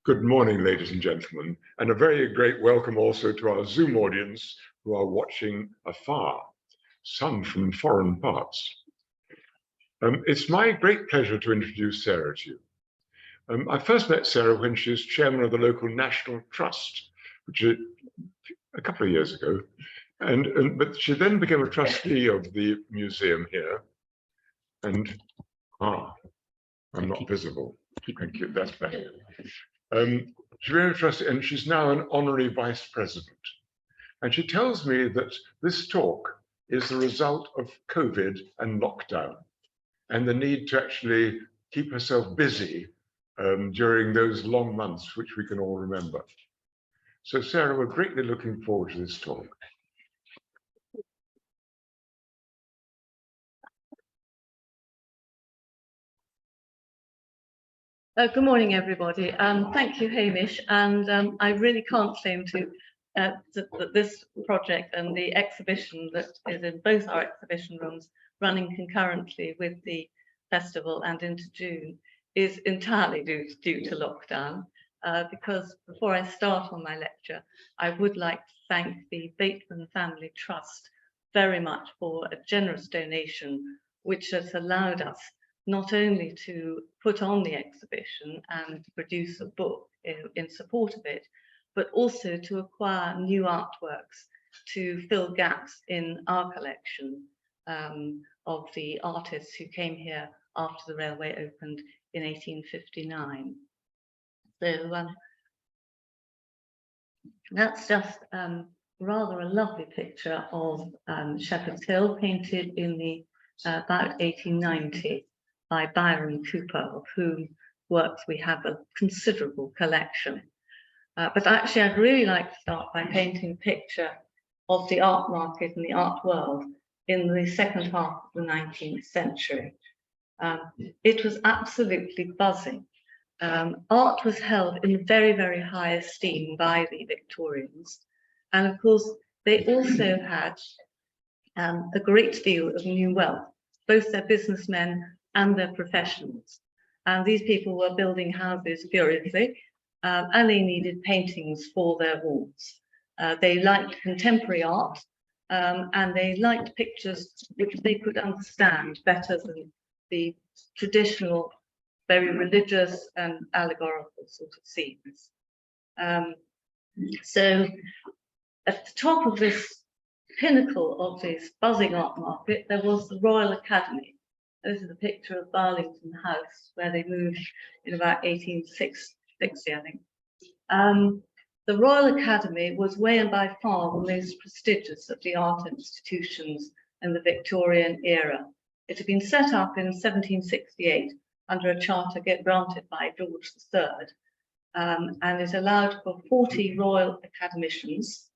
Good morning, ladies and gentlemen, and a very great welcome also to our Zoom audience who are watching afar, some from foreign parts. It's my great pleasure to introduce Sarah to you. I first met Sarah when she was chairman of the local National Trust, which is a couple of years ago, but she then became a trustee of the museum here, and I'm not visible. Thank you, that's better. She's very trusted, and she's now an honorary vice president. And she tells me that this talk is the result of COVID and lockdown, and the need to actually keep herself busy during those long months, which we can all remember. So Sarah, we're greatly looking forward to this talk. Good morning, everybody. Thank you, Hamish. And I really can't claim that this project and the exhibition that is in both our exhibition rooms, running concurrently with the festival and into June, is entirely due to lockdown. Because before I start on my lecture, I would like to thank the Bain Family Trust very much for a generous donation, which has allowed us not only to put on the exhibition and produce a book in support of it, but also to acquire new artworks to fill gaps in our collection of the artists who came here after the railway opened in 1859. So that's just rather a lovely picture of Shepherd's Hill, painted in the about 1890. By Byron Cooper, of whose works we have a considerable collection. But actually, I'd really like to start by painting a picture of the art market and the art world in the second half of the 19th century. It was absolutely buzzing. Art was held in very, very high esteem by the Victorians. And of course, they also had a great deal of new wealth, both their businessmen and their professions. And these people were building houses furiously, and they needed paintings for their walls. They liked contemporary art, and they liked pictures which they could understand better than the traditional, very religious and allegorical sort of scenes. So at the top of this pinnacle of this buzzing art market, there was the Royal Academy. This is a picture of Burlington House, where they moved in about 1860, I think. The Royal Academy was way and by far the most prestigious of the art institutions in the Victorian era. It had been set up in 1768 under a charter granted by George III, and it allowed for 40 Royal Academicians,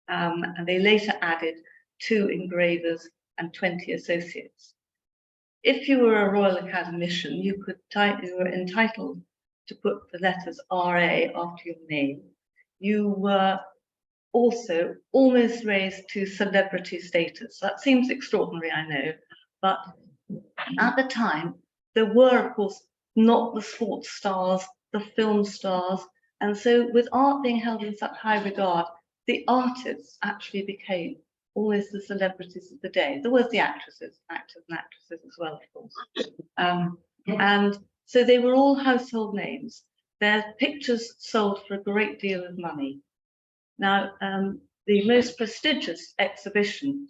and they later added 2 engravers and 20 associates. If you were a Royal Academician, you were entitled to put the letters RA after your name. You were also almost raised to celebrity status. That seems extraordinary, I know, but at the time, there were, of course, not the sports stars, the film stars, and so with art being held in such high regard, the artists actually became always the celebrities of the day. There was the actors and actresses as well, of course. And so they were all household names. Their pictures sold for a great deal of money. Now, the most prestigious exhibition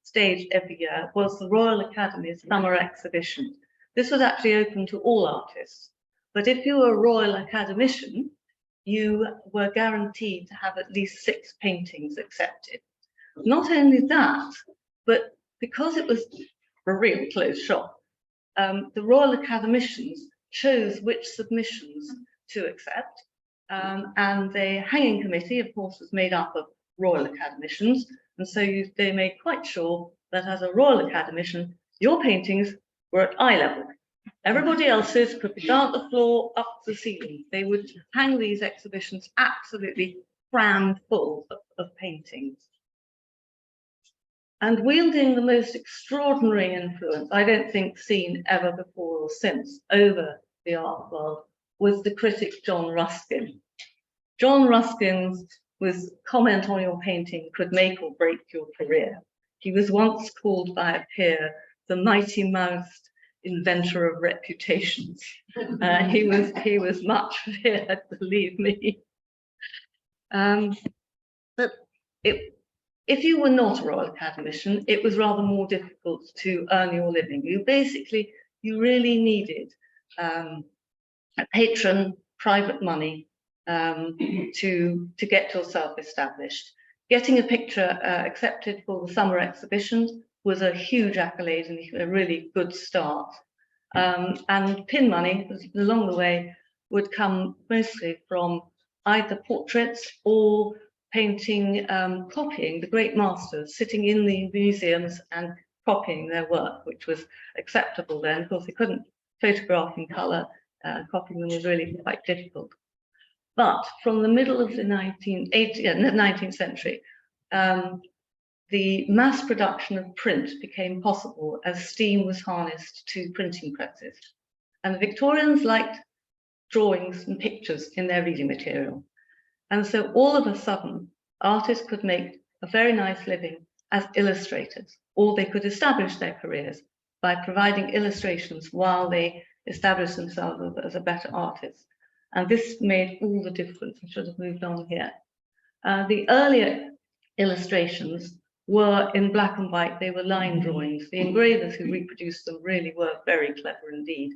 staged every year was the Royal Academy's Summer Exhibition. This was actually open to all artists. But if you were a Royal Academician, you were guaranteed to have at least 6 paintings accepted. Not only that, but because it was a real close shop, the Royal Academicians chose which submissions to accept, and the hanging committee, of course, was made up of Royal Academicians, and so they made quite sure that as a Royal Academician, your paintings were at eye level. Everybody else's could be down the floor, up the ceiling. They would hang these exhibitions absolutely crammed full of paintings. And wielding the most extraordinary influence, I don't think seen ever before or since, over the art world, was the critic John Ruskin. John Ruskin's comment on your painting could make or break your career. He was once called by a peer the mighty-mouthed inventor of reputations. He was much feared, believe me. But if you were not a Royal Academician, it was rather more difficult to earn your living. You really needed a patron, private money to get yourself established. Getting a picture accepted for the summer exhibitions was a huge accolade and a really good start. And pin money along the way would come mostly from either portraits or painting, copying the great masters, sitting in the museums and copying their work, which was acceptable then. Of course, they couldn't photograph in colour. Copying them was really quite difficult. But from the middle of the 19th century, the mass production of print became possible as steam was harnessed to printing presses. And the Victorians liked drawings and pictures in their reading material. And so all of a sudden, artists could make a very nice living as illustrators, or they could establish their careers by providing illustrations while they established themselves as a better artist. And this made all the difference. I should have moved on here. The earlier illustrations were in black and white. They were line drawings. The engravers who reproduced them really were very clever indeed.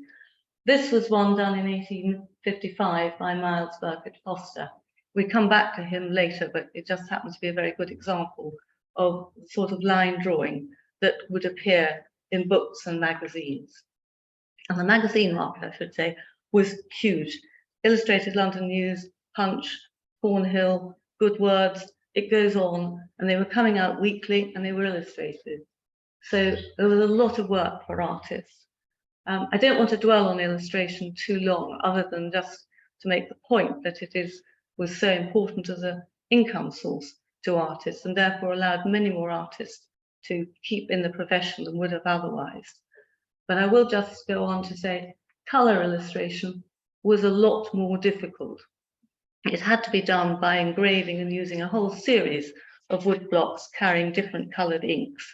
This was one done in 1855 by Miles Burkitt Foster. We come back to him later, but it just happens to be a very good example of sort of line drawing that would appear in books and magazines. And the magazine market, I should say, was huge. Illustrated London News, Punch, Cornhill, Good Words, it goes on, and they were coming out weekly and they were illustrated. So there was a lot of work for artists. I don't want to dwell on illustration too long, other than just to make the point that was so important as an income source to artists, and therefore allowed many more artists to keep in the profession than would have otherwise. But I will just go on to say colour illustration was a lot more difficult. It had to be done by engraving and using a whole series of wood blocks carrying different coloured inks.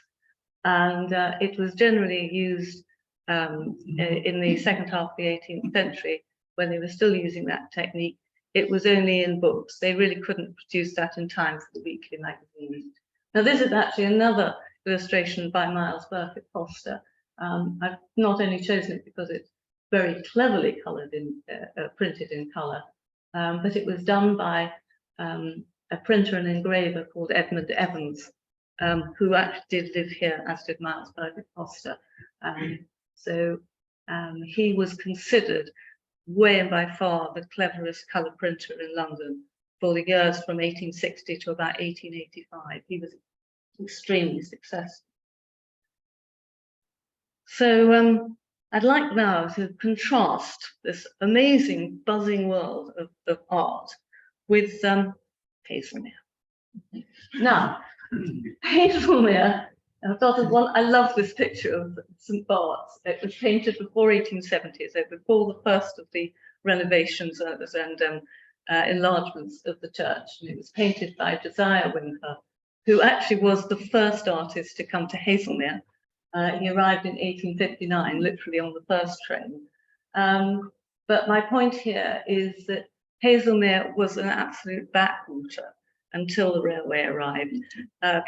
And it was generally used in the second half of the 18th century, when they were still using that technique. It was only in books. They really couldn't produce that in time for the weekly magazines. Now, this is actually another illustration by Miles Burkitt Foster. I've not only chosen it because it's very cleverly coloured printed in colour, but it was done by a printer and engraver called Edmund Evans, who actually did live here, as did Miles Burkitt Foster. So he was considered way and by far the cleverest colour printer in London for the years from 1860 to about 1885. He was extremely successful. So I'd like now to contrast this amazing buzzing world of art with Haslemere. Now, Haslemere, I love this picture of St. Bart's. It was painted before 1870, so before the first of the renovations and enlargements of the church. And it was painted by Josiah Wimper, who actually was the first artist to come to Haslemere. He arrived in 1859, literally on the first train. But my point here is that Haslemere was an absolute backwater until the railway arrived.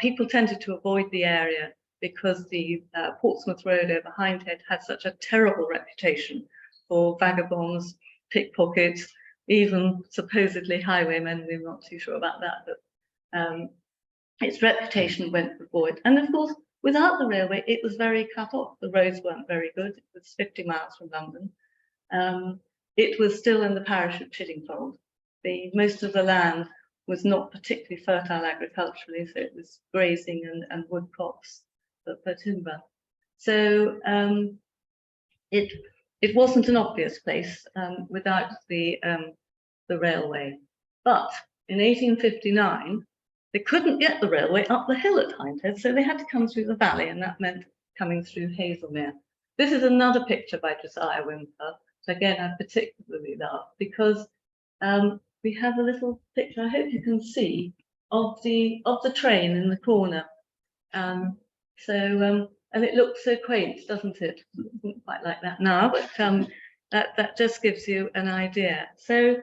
People tended to avoid the area because the Portsmouth Road over Hindhead had such a terrible reputation for vagabonds, pickpockets, even supposedly highwaymen. We're not too sure about that, but its reputation went before it. And of course, without the railway, it was very cut off. The roads weren't very good. It was 50 miles from London. It was still in the parish of Chiddingfold. Most of the land was not particularly fertile agriculturally, so it was grazing and wood crops for timber. So it wasn't an obvious place without the railway. But in 1859, they couldn't get the railway up the hill at Hindhead, so they had to come through the valley, and that meant coming through Haslemere. This is another picture by Josiah Wimper, which again I particularly love, because we have a little picture, I hope you can see, of the train in the corner. And it looks so quaint, doesn't it? It doesn't quite like that now, but that just gives you an idea. So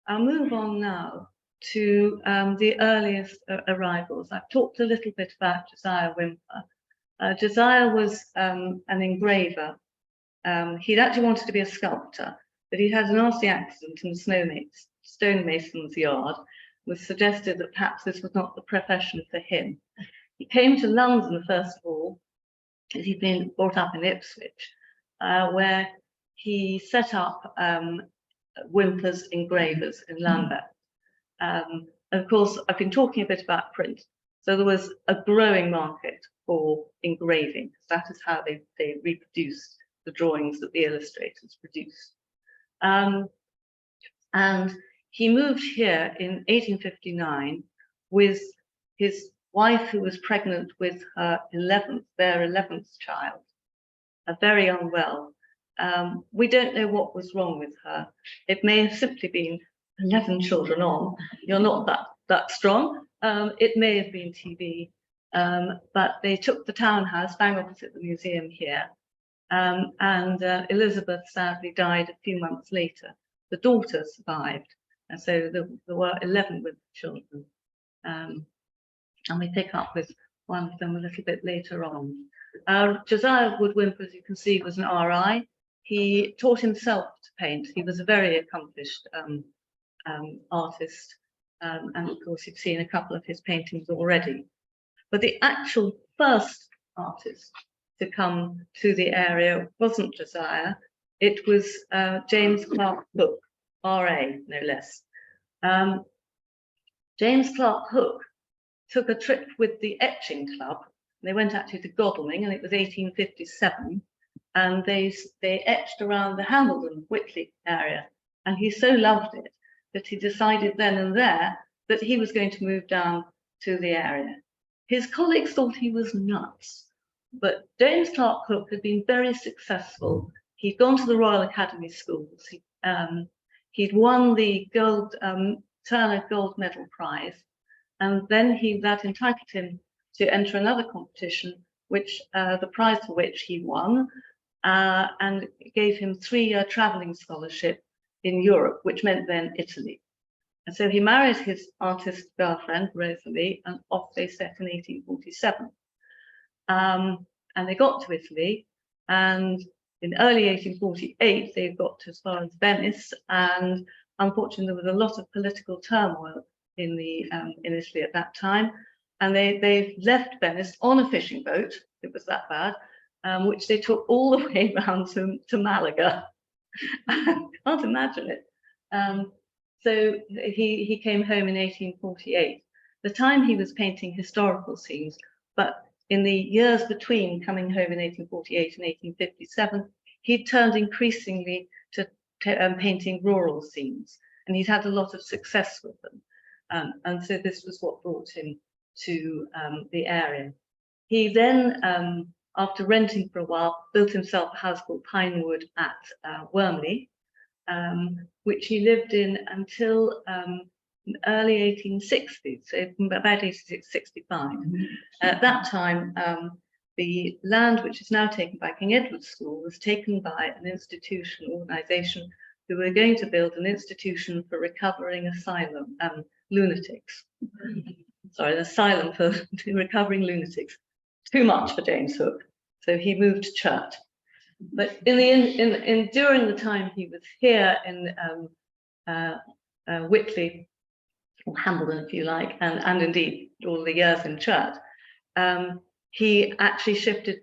I'll move on now to the earliest arrivals. I've talked a little bit about Josiah Whymper. Josiah was an engraver. He'd actually wanted to be a sculptor, but he had a nasty accident in the stonemason's yard, which suggested that perhaps this was not the profession for him. He came to London, first of all, as he'd been brought up in Ipswich, where he set up Whymper's Engravers in Lambeth. And of course, I've been talking a bit about print. So there was a growing market for engraving. That is how they reproduced the drawings that the illustrators produced. And he moved here in 1859 with his wife, who was pregnant with their 11th child, very unwell. We don't know what was wrong with her. It may have simply been 11 children on. You're not that strong. It may have been TB, but they took the townhouse bang opposite the museum here. And Elizabeth sadly died a few months later. The daughter survived, and so there were 11 with children. And we pick up with one of them a little bit later on. Josiah Wood Whymper, as you can see, was an RI. He taught himself to paint. He was a very accomplished artist, and of course you've seen a couple of his paintings already. But the actual first artist to come to the area wasn't Josiah. It was James Clark Hook, RA, no less. James Clark Hook took a trip with the Etching Club. They went actually to Godalming, and it was 1857, and they etched around the Hambledon, Whitley area, and he so loved it that he decided then and there that he was going to move down to the area. His colleagues thought he was nuts, but James Clark Hook had been very successful. He'd gone to the Royal Academy schools. He'd won the Turner Gold Medal Prize, and then that entitled him to enter another competition, which the prize for which he won, and gave him 3-year traveling scholarship in Europe, which meant then Italy. And so he married his artist girlfriend, Rosalie, and off they set in 1847. And they got to Italy, and in early 1848, they got as far as Venice, and unfortunately, there was a lot of political turmoil in Italy at that time, and they left Venice on a fishing boat. It was that bad, which they took all the way around to Malaga. I can't imagine it. So he came home in 1848. The time he was painting historical scenes, but in the years between coming home in 1848 and 1857, he turned increasingly to painting rural scenes, and he'd had a lot of success with them. And so this was what brought him to the area. He then, after renting for a while, built himself a house called Pinewood at Wormley, which he lived in until early 1860s, so about 1865. At that time, the land which is now taken by King Edward's School was taken by an organisation who were going to build an institution for recovering lunatics. Sorry, an asylum for recovering lunatics. Too much for James Hook, so he moved to Churt. But during the time he was here in Whitley, or Hambledon, if you like, and indeed all the years in Churt, he actually shifted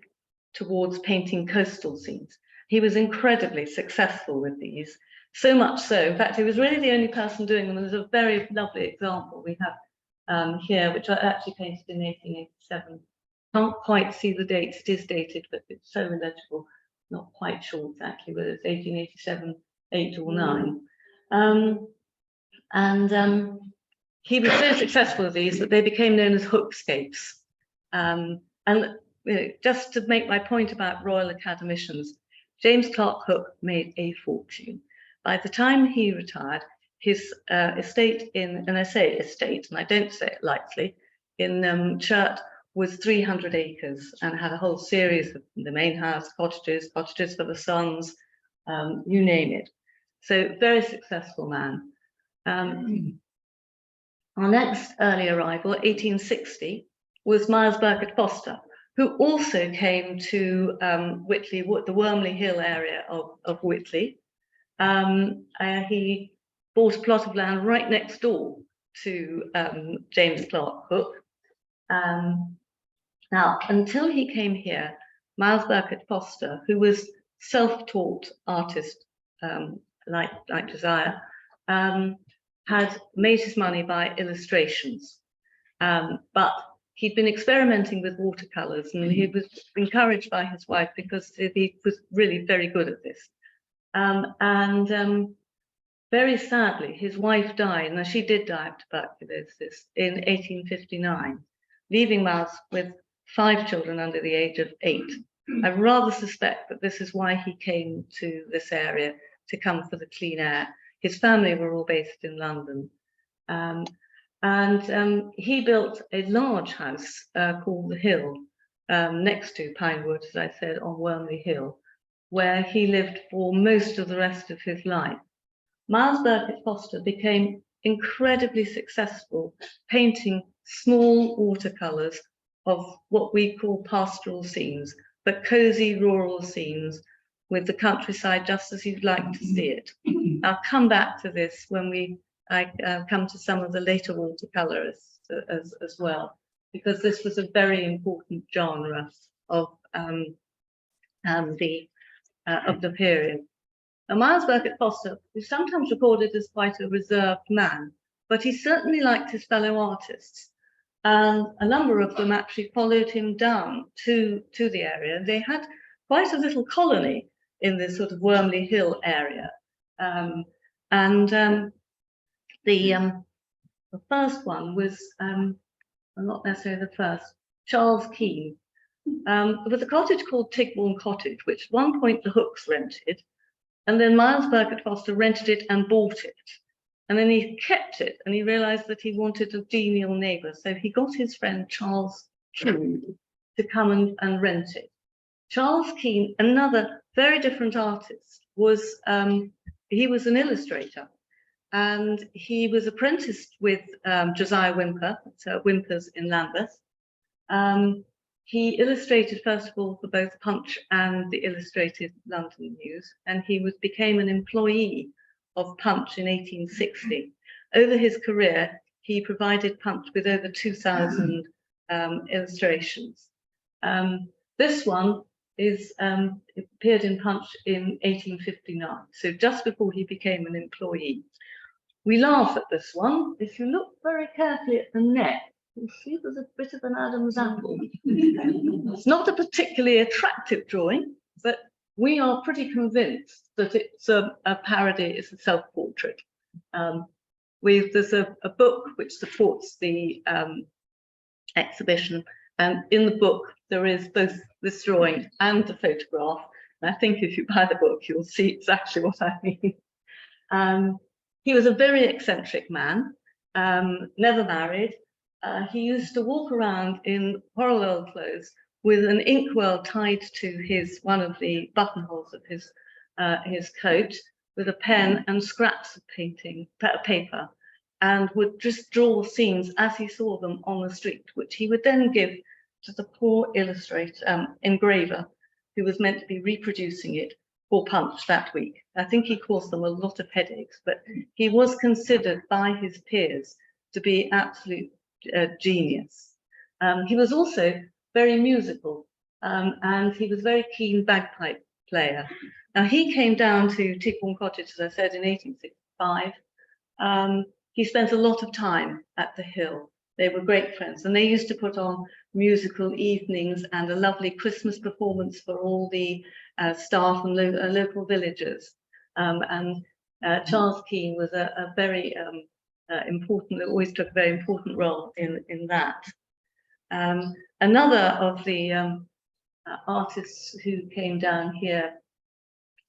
towards painting coastal scenes. He was incredibly successful with these, so much so, in fact, he was really the only person doing them. And there's a very lovely example we have here, which I actually painted in 1887. Can't quite see the dates, it is dated, but it's so illegible, not quite sure exactly whether it's 1887, 8 or 9. He was so successful with these that they became known as hookscapes. And you know, just to make my point about Royal Academicians, James Clark Hook made a fortune. By the time he retired, his estate in, and I say estate, and I don't say it lightly, in Churt was 300 acres and had a whole series of the main house, cottages, cottages for the sons, you name it. So very successful man. Our next early arrival, 1860, was Miles Burkett Foster, who also came to Whitley, the Wormley Hill area of Whitley. He bought a plot of land right next door to James Clark Hook. Now, until he came here, Miles Burkett Foster, who was self-taught artist like Josiah, had made his money by illustrations, but he'd been experimenting with watercolors, and he was encouraged by his wife because he was really very good at this. Very sadly, his wife died, and she did die of tuberculosis in 1859, leaving Miles with 5 children under the age of 8. I rather suspect that this is why he came to this area, to come for the clean air. His family were all based in London. He built a large house called The Hill, next to Pinewood, as I said, on Wormley Hill, where he lived for most of the rest of his life. Miles Burkett Foster became incredibly successful painting small watercolors of what we call pastoral scenes, but cozy rural scenes with the countryside just as you'd like to see it. I'll come back to this when I come to some of the later watercolorists as well, because this was a very important genre of the period. Now, Miles Burkett Foster is sometimes recorded as quite a reserved man, but he certainly liked his fellow artists. And a number of them actually followed him down to the area. They had quite a little colony in this sort of Wormley Hill area. The first one was, not necessarily the first, Charles Keene. There was a cottage called Tigbourne Cottage, which at one point the Hooks rented, and then Miles Burkett Foster rented it and bought it. And then he kept it, and he realized that he wanted a genial neighbor. So he got his friend Charles Keene to come and rent it. Charles Keene, another very different artist, he was an illustrator, and he was apprenticed with Josiah Whymper, so Whympers in Lambeth. He illustrated, first of all, for both Punch and the Illustrated London News, and he became an employee of Punch in 1860. Over his career, he provided Punch with over 2,000 illustrations. This one it appeared in Punch in 1859, so just before he became an employee. We laugh at this one. If you look very carefully at the neck, you'll see there's a bit of an Adam's apple. It's not a particularly attractive drawing, but we are pretty convinced that it's a parody, it's a self-portrait. There's a book which supports the exhibition, and in the book there is both this drawing and the photograph. And I think if you buy the book, you'll see exactly what I mean. He was a very eccentric man, never married. He used to walk around in parallel clothes with an inkwell tied to one of the buttonholes of his coat, with a pen and scraps of paper, and would just draw scenes as he saw them on the street, which he would then give to the poor engraver, who was meant to be reproducing it for Punch that week. I think he caused them a lot of headaches, but he was considered by his peers to be absolute genius. He was also very musical, and he was a very keen bagpipe player. Now, he came down to Tigbourne Cottage, as I said, in 1865. He spent a lot of time at the Hill. They were great friends, and they used to put on musical evenings and a lovely Christmas performance for all the staff and local villagers. Charles Keene was a very important, always took a very important role in that. Another of the artists who came down here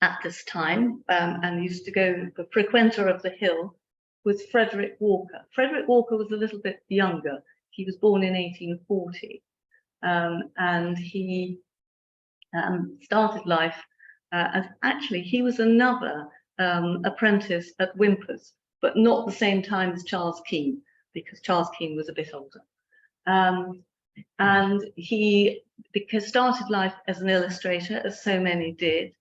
at this time, and used to go, the frequenter of the hill was Frederick Walker. Frederick Walker was a little bit younger. He was born in 1840, and he started life as actually he was another apprentice at Wimpers, but not the same time as Charles Keene, because Charles Keene was a bit older. And he started life as an illustrator, as so many did.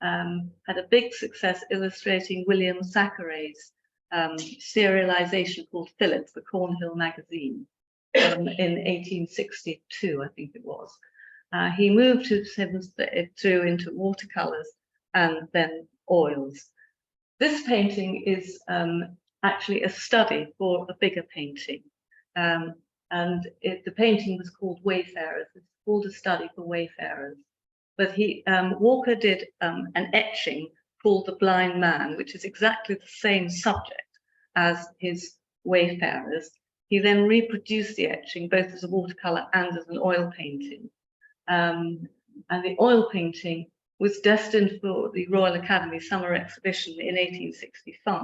Had a big success illustrating William Thackeray's serialization called Phillips, the Cornhill magazine, in 1862, I think it was. He moved through into watercolors and then oils. This painting is actually a study for a bigger painting. And the painting was called Wayfarers. It's called a study for wayfarers. But Walker did an etching called The Blind Man, which is exactly the same subject as his Wayfarers. He then reproduced the etching both as a watercolor and as an oil painting. And the oil painting was destined for the Royal Academy Summer Exhibition in 1865,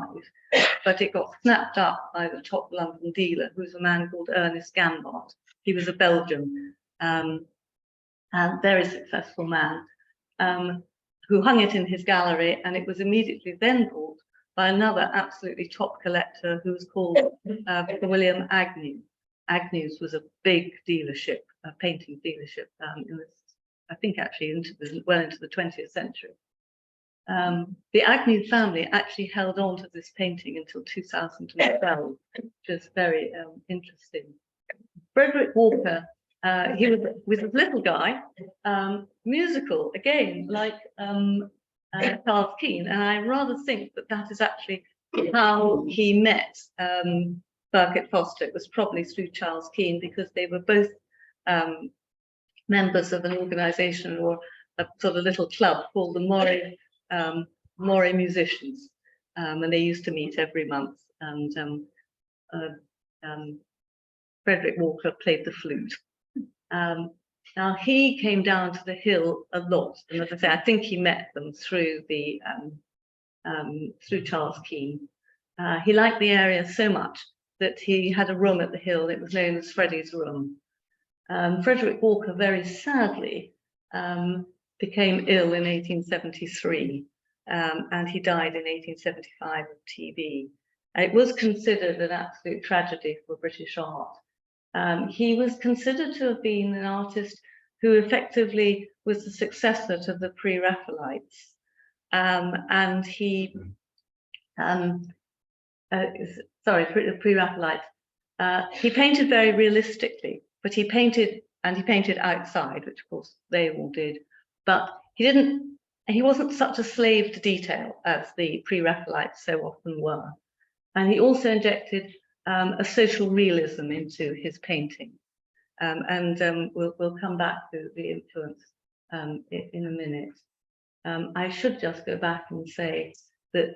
but it got snapped up by the top London dealer, who was a man called Ernest Gambart. He was a Belgian and very successful man, who hung it in his gallery, and it was immediately then bought by another absolutely top collector who was called William Agnew. Agnew's was a big dealership, a painting dealership, I think actually well into the 20th century. The Agnew family actually held on to this painting until 2012, which is very interesting. Frederick Walker, he was a little guy, musical, again, like Charles Keene, and I rather think that is actually how he met Birkett Foster. It was probably through Charles Keene, because they were both members of an organisation or a sort of little club called the Moray Musicians, and they used to meet every month. And Frederick Walker played the flute. Now he came down to the hill a lot, and as I say, I think he met them through through Charles Keene. He liked the area so much that he had a room at the hill. It was known as Freddie's room. Frederick Walker very sadly became ill in 1873, and he died in 1875 of TB. It was considered an absolute tragedy for British art. He was considered to have been an artist who effectively was the successor to the Pre-Raphaelites, and he, the Pre-Raphaelites. He painted very realistically, but he painted outside, which of course they all did, but he wasn't such a slave to detail as the Pre-Raphaelites so often were. And he also injected a social realism into his painting. We'll come back to the influence in a minute. I should just go back and say that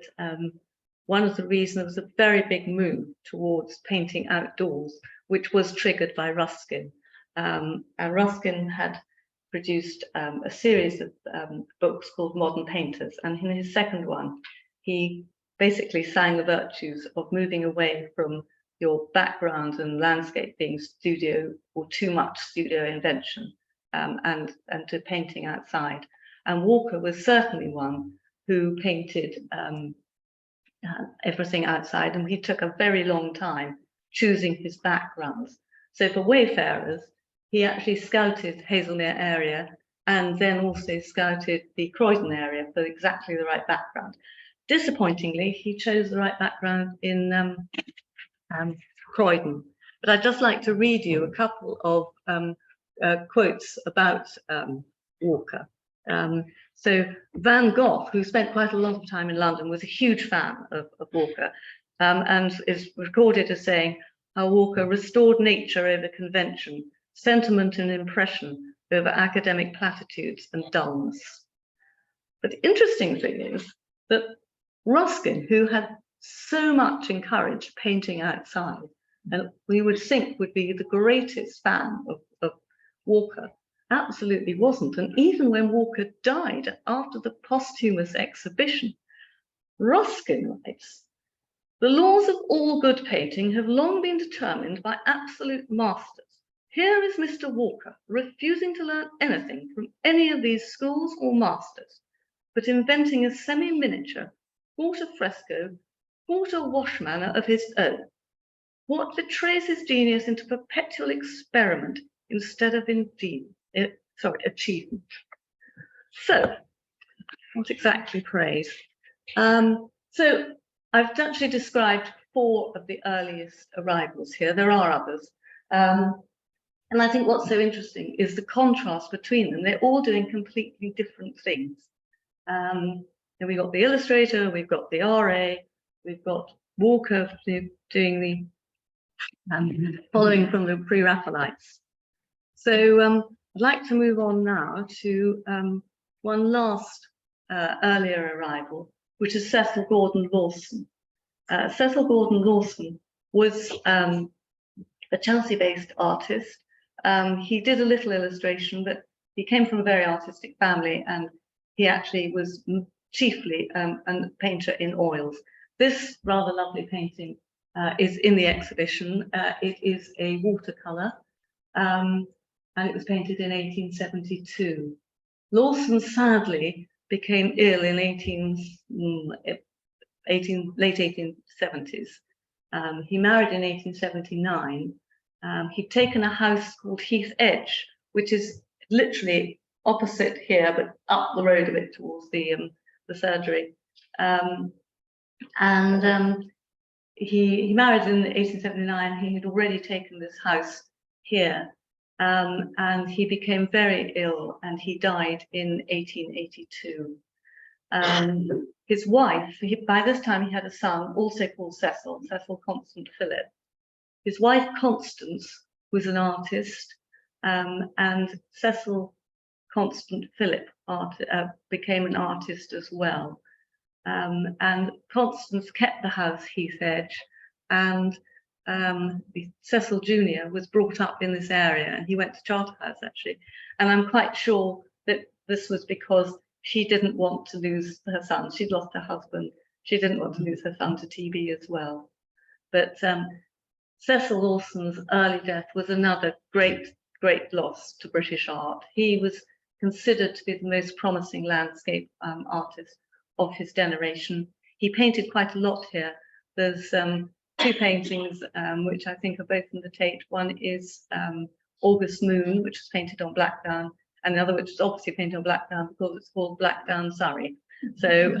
one of the reasons there was a very big move towards painting outdoors, which was triggered by Ruskin. And Ruskin had produced a series of books called Modern Painters, and in his second one, he basically sang the virtues of moving away from your background and landscape being studio or too much studio invention, and to painting outside. And Walker was certainly one who painted everything outside, and he took a very long time choosing his backgrounds. So for Wayfarers, he actually scouted Haslemere area and then also scouted the Croydon area for exactly the right background. Disappointingly, he chose the right background in Croydon. But I'd just like to read you a couple of quotes about Walker. So Van Gogh, who spent quite a lot of time in London, was a huge fan of Walker, and is recorded as saying how Walker restored nature over convention, sentiment and impression over academic platitudes and dullness. But the interesting thing is that Ruskin, who had so much encouraged painting outside, and we would think would be the greatest fan of Walker, Absolutely wasn't. And even when Walker died after the posthumous exhibition, Ruskin writes, "The laws of all good painting have long been determined by absolute masters. Here is Mr. Walker refusing to learn anything from any of these schools or masters, but inventing a semi-miniature, quarter fresco, quarter wash manner of his own. What betrays his genius into perpetual experiment instead of achievement." So, what exactly praise? So I've actually described 4 of the earliest arrivals here. There are others. And I think what's so interesting is the contrast between them. They're all doing completely different things. And we've got the illustrator, we've got the RA, we've got Walker doing the following from the pre-Raphaelites. So I'd like to move on now to one last earlier arrival, which is Cecil Gordon Lawson. Cecil Gordon Lawson was a Chelsea-based artist. He did a little illustration, but he came from a very artistic family, and he actually was chiefly a painter in oils. This rather lovely painting is in the exhibition. It is a watercolour, and it was painted in 1872. Lawson sadly became ill in late 1870s. He married in 1879. He'd taken a house called Heath Edge, which is literally opposite here, but up the road a bit towards the surgery. He married in 1879. He had already taken this house here, and he became very ill, and he died in 1882. His wife, by this time he had a son also called Cecil Constant Philip. His wife Constance was an artist, and Cecil Constant Philip became an artist as well. And Constance kept the house Heath Edge, and Cecil Jr. was brought up in this area, and he went to Charterhouse actually. And I'm quite sure that this was because she didn't want to lose her son. She'd lost her husband. She didn't want to lose her son to TB as well. But Cecil Lawson's early death was another great loss to British art. He was considered to be the most promising landscape artist of his generation. He painted quite a lot here. There's 2 paintings which I think are both in the Tate. One is August Moon, which was painted on Blackdown, and the other which is obviously painted on Blackdown because it's called Blackdown Surrey. So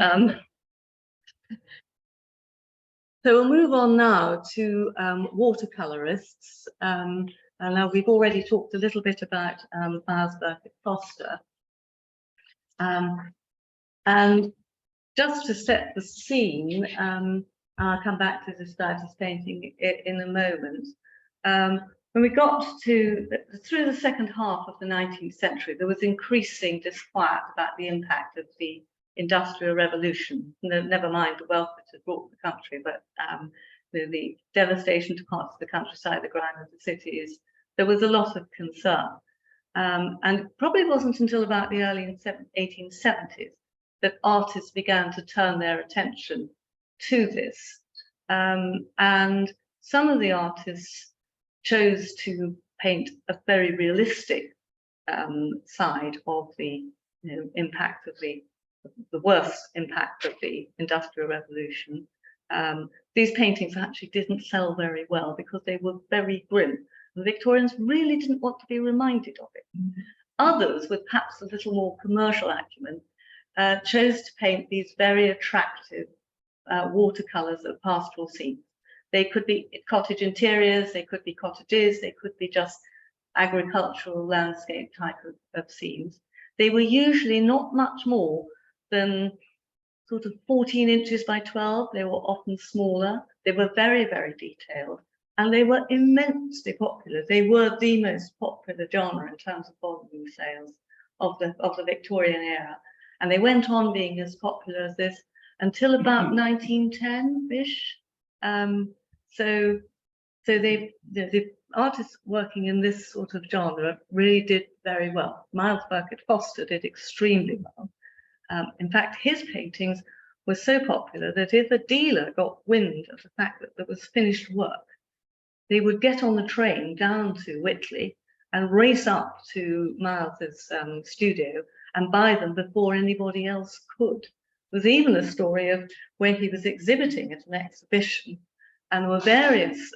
so we'll move on now to watercolorists. And now we've already talked a little bit about Bowsburg at Foster. And just to set the scene, I'll come back to this painting in a moment. When we got to through the second half of the 19th century, there was increasing disquiet about the impact of the Industrial Revolution. Never mind the wealth it had brought to the country, but the devastation to parts of the countryside, the grime of the cities. There was a lot of concern, and it probably wasn't until about the early 1870s that artists began to turn their attention to this. And some of the artists chose to paint a very realistic side of the impact of the worst impact of the Industrial Revolution. These paintings actually didn't sell very well because they were very grim. The Victorians really didn't want to be reminded of it. Others, with perhaps a little more commercial acumen, chose to paint these very attractive watercolors of pastoral scenes. They could be cottage interiors, they could be cottages, they could be just agricultural landscape type of scenes. They were usually not much more than sort of 14 inches by 12. They were often smaller. They were very, very detailed, and they were immensely popular. They were the most popular genre in terms of volume sales of the Victorian era. And they went on being as popular as this until about 1910-ish. So So the artists working in this sort of genre really did very well. Miles Burkett Foster did extremely well. In fact, his paintings were so popular that if a dealer got wind of the fact that there was finished work, they would get on the train down to Whitley and race up to Miles's studio and buy them before anybody else could. There was even a story of where he was exhibiting at an exhibition, and there were various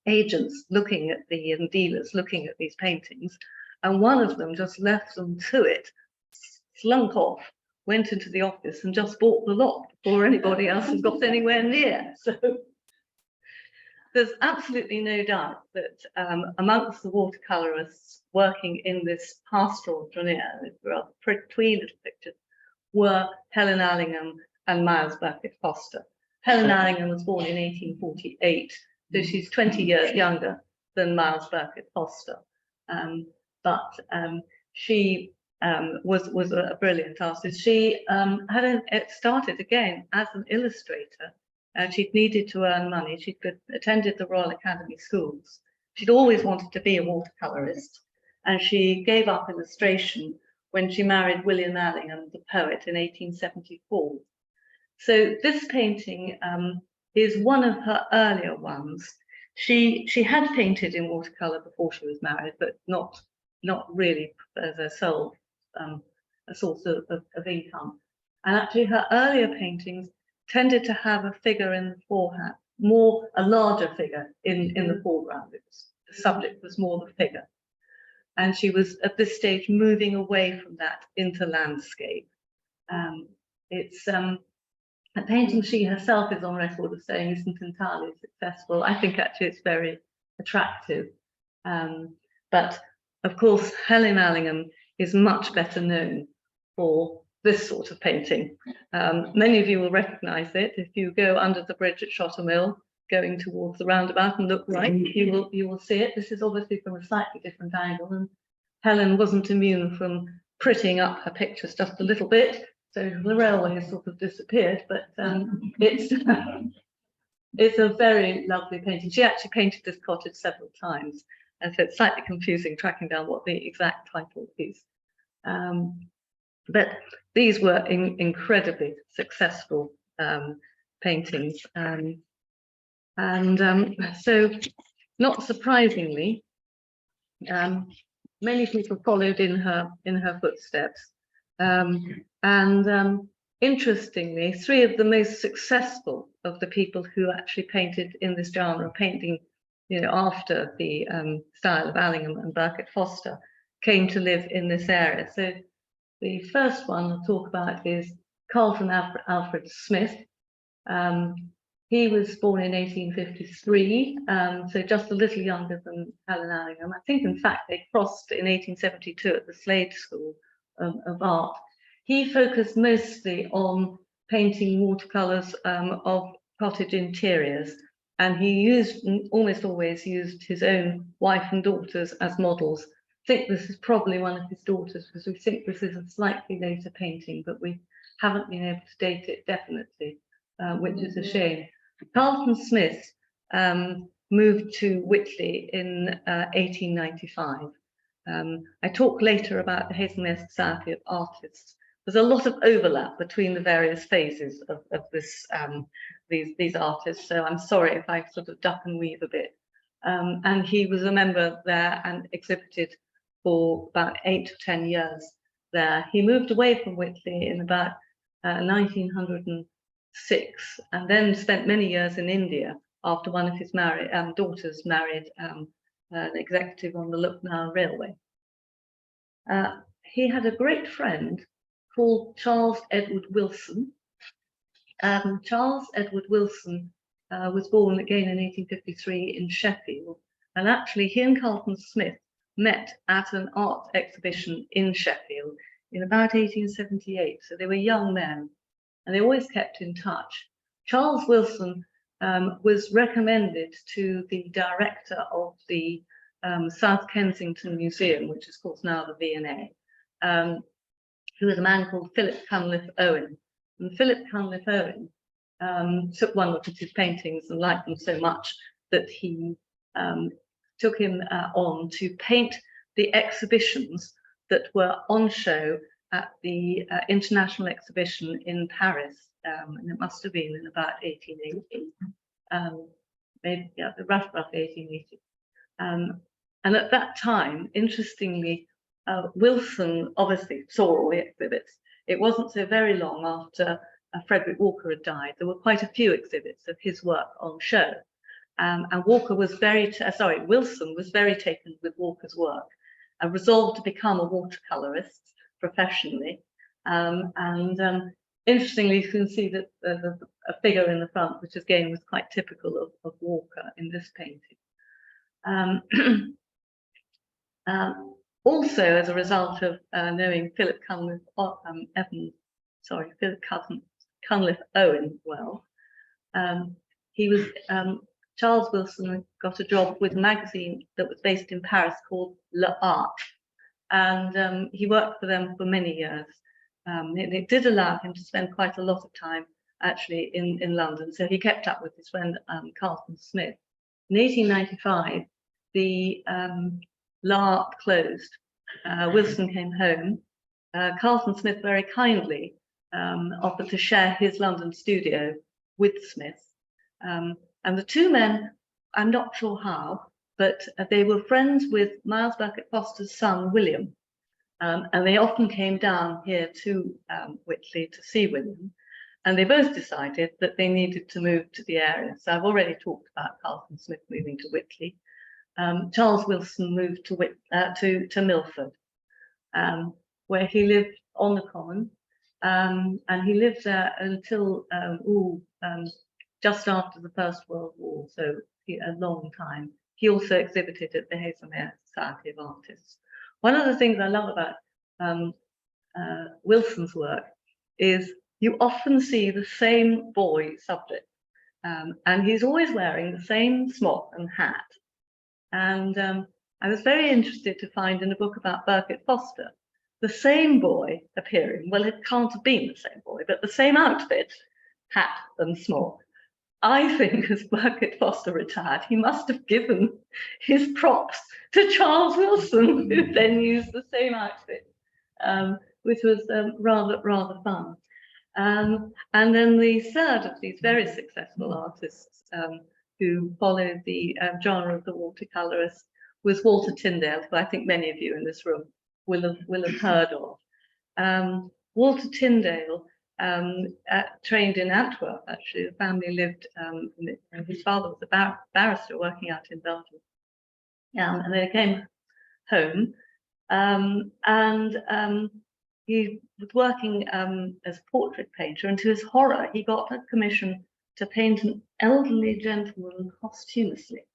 agents looking at and dealers looking at these paintings, and one of them just left them to it, slunk off, went into the office and just bought the lot before anybody else had got anywhere near. So there's absolutely no doubt that amongst the watercolorists working in this pastoral genre, rather twee little pictures, were Helen Allingham and Miles Burkett Foster. Helen Allingham was born in 1848, so she's 20 years younger than Miles Burkett Foster. But she was a brilliant artist. She had started again as an illustrator. She'd needed to earn money. She'd attended the Royal Academy schools. She'd always wanted to be a watercolorist, and she gave up illustration when she married William Allingham, the poet, in 1874. So this painting is one of her earlier ones. She had painted in watercolor before she was married, but not really as a sole a source of income. And actually, her earlier paintings tended to have a figure in the foreground, a larger figure in the foreground. The subject was more the figure. And she was at this stage moving away from that into landscape. It's a painting she herself is on record of saying isn't entirely successful. I think actually it's very attractive. But of course, Helen Allingham is much better known for this sort of painting. Many of you will recognize it. If you go under the bridge at Shotter Mill, going towards the roundabout and look right, you will see it. This is obviously from a slightly different angle, and Helen wasn't immune from prettying up her pictures just a little bit. So the railway has sort of disappeared, but it's a very lovely painting. She actually painted this cottage several times, and so it's slightly confusing tracking down what the exact title is. But these were incredibly successful paintings. So not surprisingly, many people followed in her footsteps. Interestingly, three of the most successful of the people who actually painted in this genre, painting after the style of Allingham and Burkett Foster, came to live in this area. So the first one I'll talk about is Carlton Alfred Smith. He was born in 1853, so just a little younger than Helen Allingham. I think, in fact, they crossed in 1872 at the Slade School of Art. He focused mostly on painting watercolors of cottage interiors, and he almost always used his own wife and daughters as models. I think this is probably one of his daughters, because we think this is a slightly later painting, but we haven't been able to date it definitely, which is a shame. Carlton Smith moved to Whitley in 1895. I talk later about the Haslemere Society of Artists. There's a lot of overlap between the various phases of this, these artists, so I'm sorry if I sort of duck and weave a bit. And he was a member there and exhibited for about 8 to 10 years there. He moved away from Whitley in about 1906, and then spent many years in India after one of his daughters married an executive on the Lucknow Railway. He had a great friend called Charles Edward Wilson. Charles Edward Wilson was born again in 1853 in Sheffield, and actually he and Carlton Smith met at an art exhibition in Sheffield in about 1878, so they were young men, and they always kept in touch. Charles Wilson was recommended to the director of the South Kensington Museum, which is called now the V&A, who was a man called Philip Cunliffe Owen. And Philip Cunliffe Owen took one look at his paintings and liked them so much that he took him on to paint the exhibitions that were on show at the International Exhibition in Paris, and it must have been in about 1880, maybe the rough 1880. And at that time, interestingly, Wilson obviously saw all the exhibits. It wasn't so very long after Frederick Walker had died. There were quite a few exhibits of his work on show. And Wilson was very taken with Walker's work and resolved to become a watercolorist professionally. Interestingly, you can see that there's a figure in the front, which again was quite typical of Walker in this painting. Also, as a result of knowing Philip Cunliffe Owen well, Charles Wilson got a job with a magazine that was based in Paris called L'Art, and he worked for them for many years. It did allow him to spend quite a lot of time actually in London, so he kept up with his friend Carlton Smith. In 1895, the L'Art closed. Wilson came home. Carlton Smith very kindly offered to share his London studio with Smith. And the two men, I'm not sure how, but they were friends with Miles Burkitt Foster's son, William. And they often came down here to Whitley to see William. And they both decided that they needed to move to the area. So I've already talked about Carlton Smith moving to Whitley. Charles Wilson moved to Milford, where he lived on the Common. And he lived there until just after the First World War, so a long time. He also exhibited at the Haslemere Society of Artists. One of the things I love about Wilson's work is you often see the same boy subject, and he's always wearing the same smock and hat. And I was very interested to find in a book about Burkitt Foster, the same boy appearing. Well, it can't have been the same boy, but the same outfit, hat and smock. I think as Burkitt Foster retired, he must have given his props to Charles Wilson, who then used the same outfit, which was rather fun. And then the third of these very successful artists who followed the genre of the watercolorist was Walter Tyndale, who I think many of you in this room will have heard of. Walter Tyndale trained in Antwerp, actually. The family lived, his father was a barrister working out in Belgium. And they came home, and he was working as a portrait painter, and to his horror, he got a commission to paint an elderly gentleman posthumously.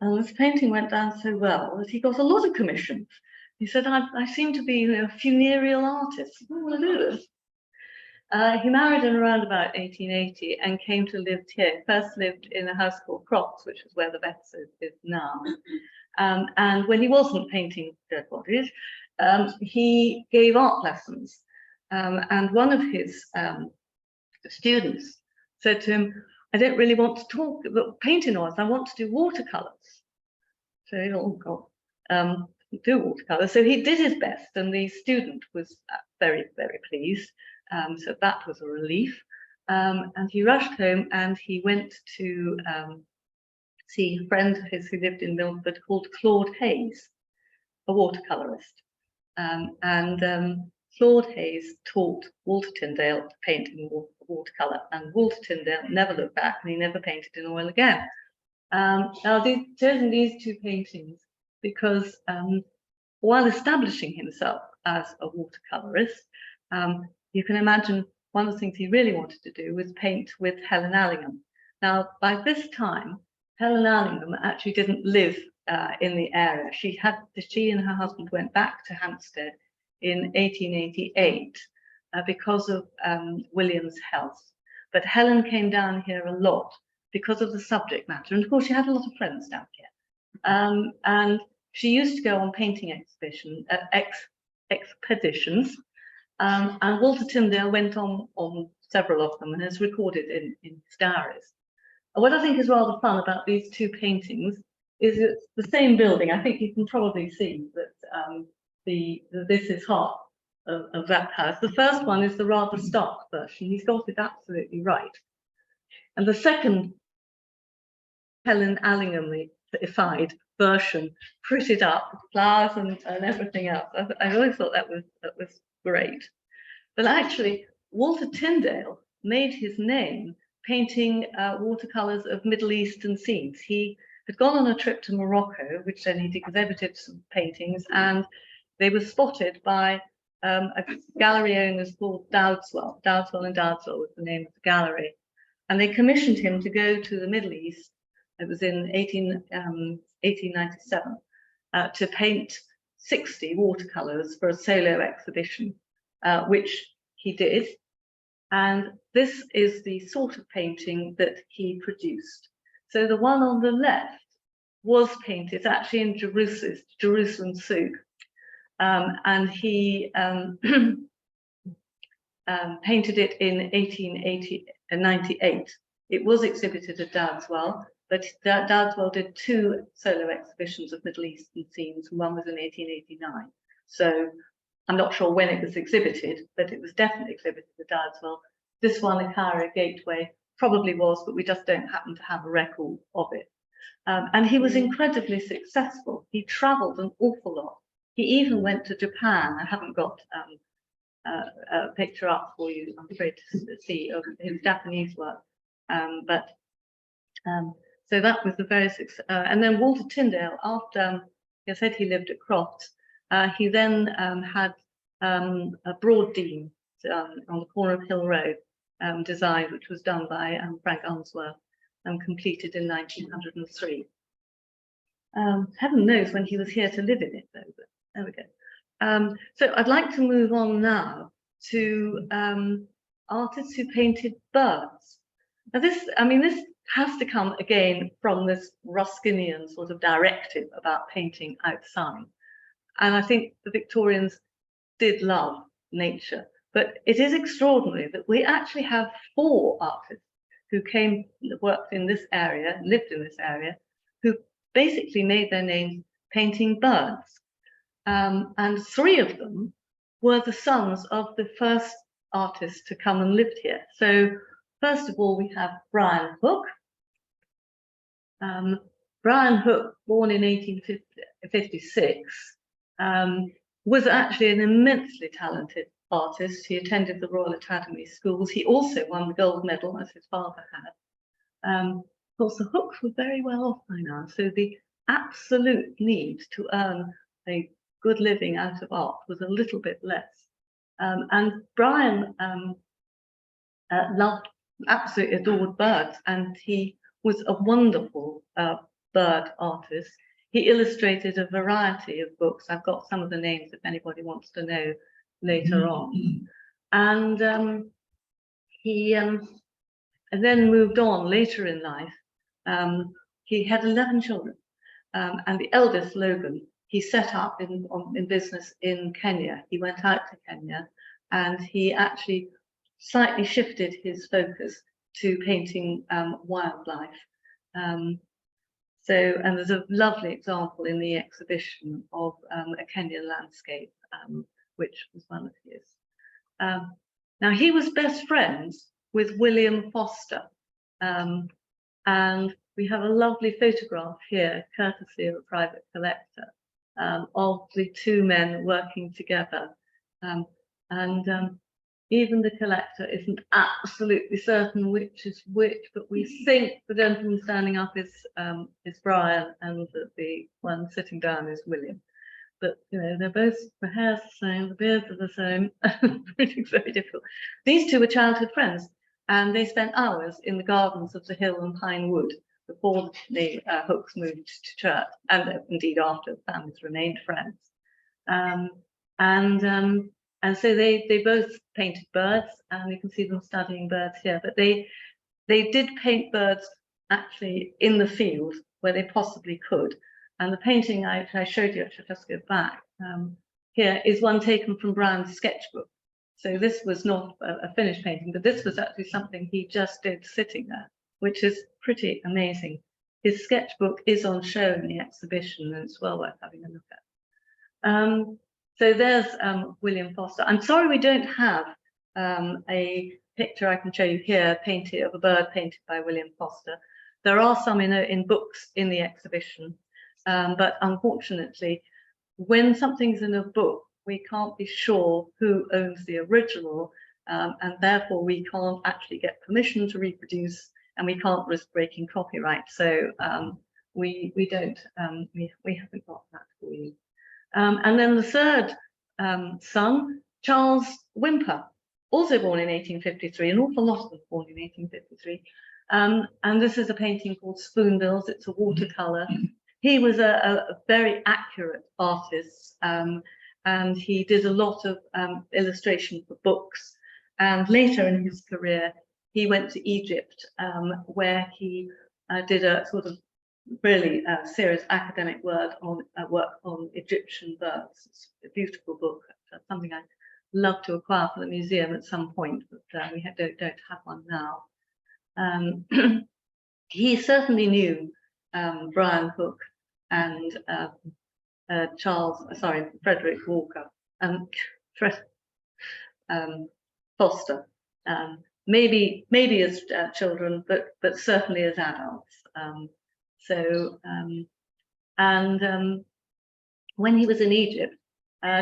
And this painting went down so well that he got a lot of commissions. He said, I seem to be a funereal artist. What will I do this? He married in around about 1880 and came to live here. First lived in a house called Crocs, which is where the Vets is now. And when he wasn't painting dead bodies, he gave art lessons. And one of his students said to him, I don't really want to talk about painting oils, I want to do watercolors. So he thought, oh God, do watercolors. So he did his best, and the student was very, very pleased. So that was a relief. And he rushed home and he went to see a friend of his who lived in Milford called Claude Hayes, a watercolorist. Claude Hayes taught Walter Tyndale to paint in watercolor, and Walter Tyndale never looked back and he never painted in oil again. Now, I've chosen these two paintings because while establishing himself as a watercolorist, you can imagine one of the things he really wanted to do was paint with Helen Allingham. Now, by this time, Helen Allingham actually didn't live in the area. She and her husband went back to Hampstead in 1888 because of William's health. But Helen came down here a lot because of the subject matter. And of course, she had a lot of friends down here. And she used to go on painting expeditions. And Walter Tyndale went on several of them and has recorded in his diaries. what I think is rather fun about these two paintings is it's the same building. I think you can probably see that this is half of that house. The first one is the rather stark version. He's got it absolutely right. And the second, Helen Allingham-ified version, prettied up with flowers and everything else. I always thought that was great. But actually, Walter Tyndale made his name painting watercolors of Middle Eastern scenes. He had gone on a trip to Morocco, which then he'd exhibited some paintings, and they were spotted by a gallery owners called Dowdeswell. Dowdeswell and Dowdeswell was the name of the gallery. And they commissioned him to go to the Middle East. It was in 1897 to paint 60 watercolors for a solo exhibition, which he did. And this is the sort of painting that he produced. So the one on the left was painted, it's actually in Jerusalem Souk. And he painted it in 1898. It was exhibited at Dowdeswell, but Dowdeswell did 2 solo exhibitions of Middle Eastern scenes, and one was in 1889. So I'm not sure when it was exhibited, but it was definitely exhibited at Dowdeswell. This one, the Cairo Gateway, probably was, but we just don't happen to have a record of it. And he was incredibly successful. He traveled an awful lot. He even went to Japan. I haven't got a picture up for you, I'm afraid, to see of his Japanese work. So that was a very successful. And then Walter Tyndale, after I said he lived at Crofts, he then had a broad beam on the corner of Hill Road design, which was done by Frank Unsworth and completed in 1903. Heaven knows when he was here to live in it, though. But there we go. So I'd like to move on now to artists who painted birds. Now this has to come again from this Ruskinian sort of directive about painting outside. And I think the Victorians did love nature, but it is extraordinary that we actually have 4 artists who worked in this area, lived in this area, who basically made their names painting birds. And 3 of them were the sons of the first artists to come and lived here. So first of all, we have Brian Hook. Brian Hook, born in 1856, was actually an immensely talented artist. He attended the Royal Academy schools. He also won the gold medal, as his father had. Of course, the Hooks were very well off by now, so the absolute need to earn a good living out of art was a little bit less. And Brian absolutely adored birds, and he was a wonderful bird artist. He illustrated a variety of books. I've got some of the names if anybody wants to know later on. And he then moved on later in life. He had 11 children, and the eldest, Logan, he set up in business in Kenya. He went out to Kenya, and he actually slightly shifted his focus to painting wildlife. And there's a lovely example in the exhibition of a Kenyan landscape, which was one of his. Now, he was best friends with William Foster, and we have a lovely photograph here, courtesy of a private collector, of the 2 men working together. Even the collector isn't absolutely certain which is which, but we think the gentleman standing up is Brian, and the one sitting down is William. But they're both, the hair's the same, the beards are the same. It's very difficult. These 2 were childhood friends, and they spent hours in the gardens of the Hill and Pine Wood before the Hooks moved to church, and indeed after the families remained friends. And so they both painted birds, and you can see them studying birds here. But they did paint birds actually in the field where they possibly could. And the painting I showed you, I should just go back, here is one taken from Brian's sketchbook. So this was not a finished painting, but this was actually something he just did sitting there, which is pretty amazing. His sketchbook is on show in the exhibition, and it's well worth having a look at. So there's William Foster. I'm sorry we don't have a picture I can show you here, painted of a bird painted by William Foster. There are some in books in the exhibition, but unfortunately, when something's in a book, we can't be sure who owns the original, and therefore we can't actually get permission to reproduce, and we can't risk breaking copyright. So we haven't got that for you. And then the third son, Charles Whymper, also born in 1853, an awful lot of them born in 1853. And this is a painting called Spoonbills. It's a watercolor. He was a very accurate artist, and he did a lot of illustration for books. And later in his career, he went to Egypt, where he did a sort of really serious academic work on Egyptian birds. It's a beautiful book, something I'd love to acquire for the museum at some point, but we don't have one now. He certainly knew Brian Hook and Frederick Walker and Foster. Maybe as children, but certainly as adults. When he was in Egypt,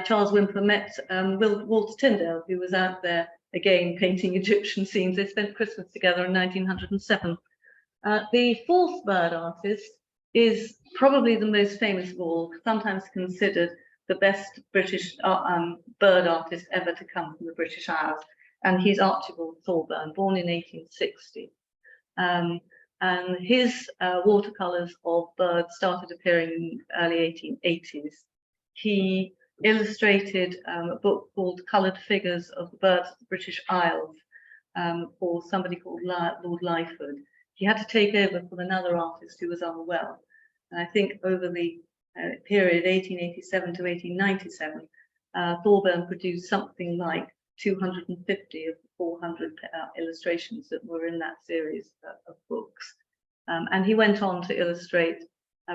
Charles Whymper met Walter Tyndale, who was out there again painting Egyptian scenes. They spent Christmas together in 1907. The fourth bird artist is probably the most famous of all, sometimes considered the best British bird artist ever to come from the British Isles, and he's Archibald Thorburn, born in 1860. And his watercolors of birds started appearing in the early 1880s. He illustrated a book called Coloured Figures of the Birds of the British Isles for somebody called Lord Lyford. He had to take over from another artist who was unwell. And I think over the period 1887 to 1897, Thorburn produced something like 250 of the 400 illustrations that were in that series of books. And he went on to illustrate,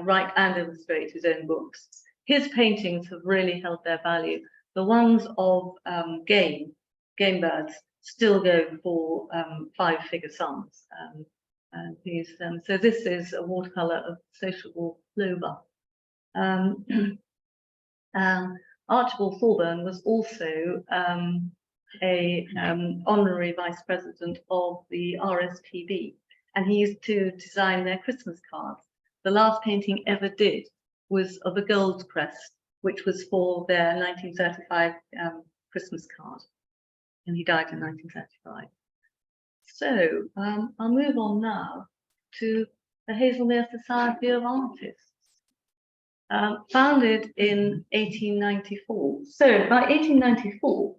write and illustrate his own books. His paintings have really held their value. The ones of game birds still go for 5-figure sums. So this is a watercolor of sociable plover. Archibald Thorburn was also a honorary vice president of the RSPB, and he used to design their Christmas cards. The last painting ever did was of a gold crest, which was for their 1935 Christmas card, and he died in 1935. So I'll move on now to the Haslemere Society of Artists, founded in 1894. So by 1894,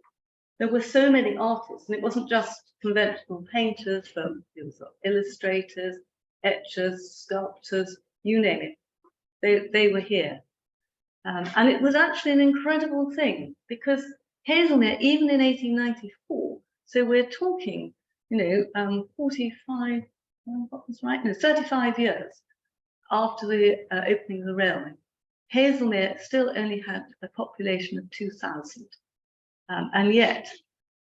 there were so many artists, and it wasn't just conventional painters, but it was illustrators, etchers, sculptors, you name it. They were here. And it was actually an incredible thing, because Haslemere, even in 1894, so we're talking, 45, what was right? No, 35 years after the opening of the railway, Haslemere still only had a population of 2,000. And yet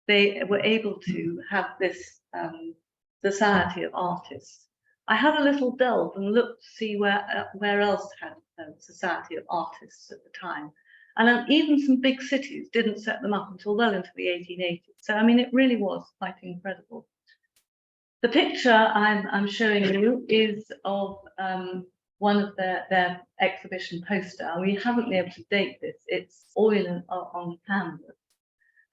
they were able to have this society of artists. I had a little delve and looked to see where else had a society of artists at the time. And even some big cities didn't set them up until well into the 1880s. So, I mean, it really was quite incredible. The picture I'm showing you is of one of their exhibition poster. We haven't been able to date this. It's oil on canvas.